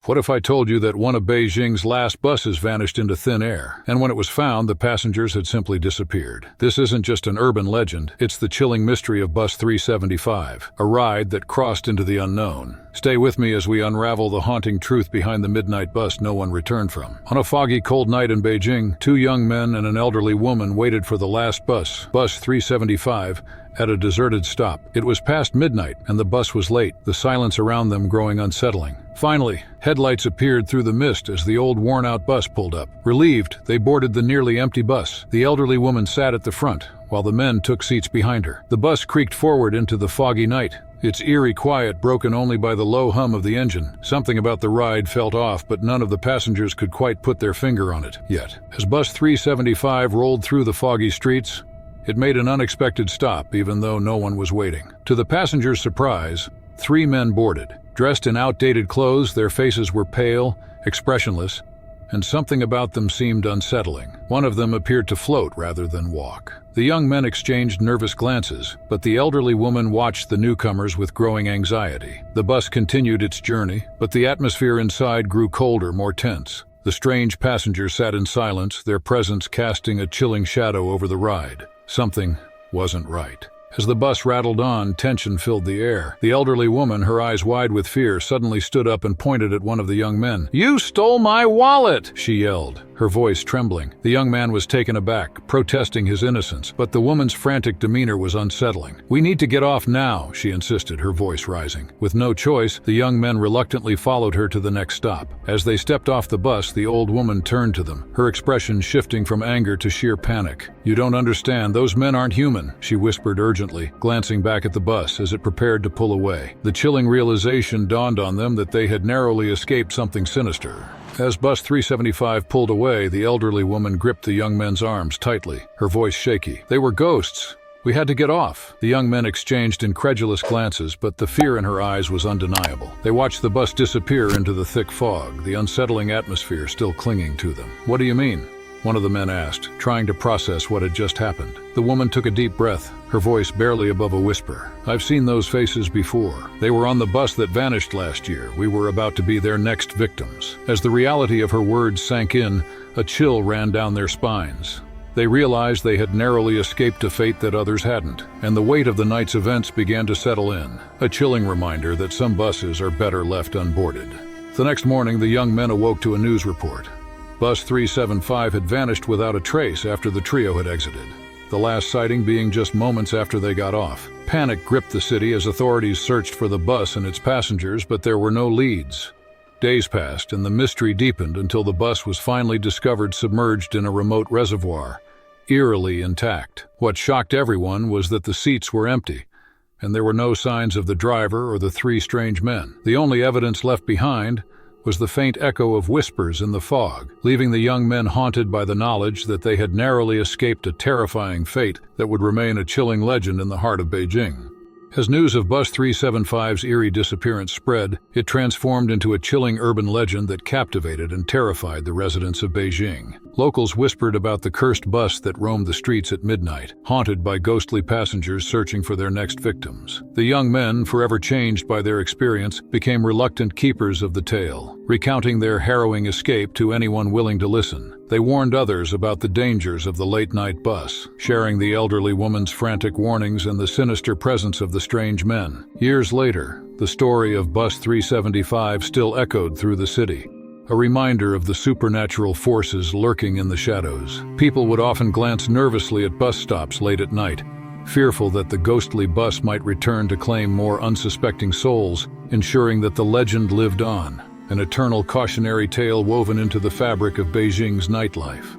What if I told you that one of Beijing's last buses vanished into thin air, and when it was found, the passengers had simply disappeared? This isn't just an urban legend, it's the chilling mystery of Bus 375, a ride that crossed into the unknown. Stay with me as we unravel the haunting truth behind the midnight bus no one returned from. On a foggy, cold night in Beijing, two young men and an elderly woman waited for the last bus, Bus 375, at a deserted stop. It was past midnight, and the bus was late, the silence around them growing unsettling. Finally, headlights appeared through the mist as the old worn-out bus pulled up. Relieved, they boarded the nearly empty bus. The elderly woman sat at the front, while the men took seats behind her. The bus creaked forward into the foggy night, its eerie quiet broken only by the low hum of the engine. Something about the ride felt off, but none of the passengers could quite put their finger on it yet. As Bus 375 rolled through the foggy streets, it made an unexpected stop, even though no one was waiting. To the passengers' surprise, three men boarded. Dressed in outdated clothes, their faces were pale, expressionless, and something about them seemed unsettling. One of them appeared to float rather than walk. The young men exchanged nervous glances, but the elderly woman watched the newcomers with growing anxiety. The bus continued its journey, but the atmosphere inside grew colder, more tense. The strange passengers sat in silence, their presence casting a chilling shadow over the ride. Something wasn't right. As the bus rattled on, tension filled the air. The elderly woman, her eyes wide with fear, suddenly stood up and pointed at one of the young men. "You stole my wallet!" she yelled, her voice trembling. The young man was taken aback, protesting his innocence, but the woman's frantic demeanor was unsettling. "We need to get off now," she insisted, her voice rising. With no choice, the young men reluctantly followed her to the next stop. As they stepped off the bus, the old woman turned to them, her expression shifting from anger to sheer panic. "You don't understand, those men aren't human," she whispered urgently, glancing back at the bus as it prepared to pull away. The chilling realization dawned on them that they had narrowly escaped something sinister. As Bus 375 pulled away, the elderly woman gripped the young men's arms tightly, her voice shaky. "They were ghosts. We had to get off." The young men exchanged incredulous glances, but the fear in her eyes was undeniable. They watched the bus disappear into the thick fog, the unsettling atmosphere still clinging to them. "What do you mean?" one of the men asked, trying to process what had just happened. The woman took a deep breath, her voice barely above a whisper. "I've seen those faces before. They were on the bus that vanished last year. We were about to be their next victims." As the reality of her words sank in, a chill ran down their spines. They realized they had narrowly escaped a fate that others hadn't, and the weight of the night's events began to settle in, a chilling reminder that some buses are better left unboarded. The next morning, the young men awoke to a news report. Bus 375 had vanished without a trace after the trio had exited, the last sighting being just moments after they got off. Panic gripped the city as authorities searched for the bus and its passengers, but there were no leads. Days passed, and the mystery deepened until the bus was finally discovered submerged in a remote reservoir, eerily intact. What shocked everyone was that the seats were empty, and there were no signs of the driver or the three strange men. The only evidence left behind was the faint echo of whispers in the fog, leaving the young men haunted by the knowledge that they had narrowly escaped a terrifying fate that would remain a chilling legend in the heart of Beijing. As news of Bus 375's eerie disappearance spread, it transformed into a chilling urban legend that captivated and terrified the residents of Beijing. Locals whispered about the cursed bus that roamed the streets at midnight, haunted by ghostly passengers searching for their next victims. The young men, forever changed by their experience, became reluctant keepers of the tale, recounting their harrowing escape to anyone willing to listen. They warned others about the dangers of the late-night bus, sharing the elderly woman's frantic warnings and the sinister presence of the strange men. Years later, the story of Bus 375 still echoed through the city, a reminder of the supernatural forces lurking in the shadows. People would often glance nervously at bus stops late at night, fearful that the ghostly bus might return to claim more unsuspecting souls, ensuring that the legend lived on, an eternal cautionary tale woven into the fabric of Beijing's nightlife.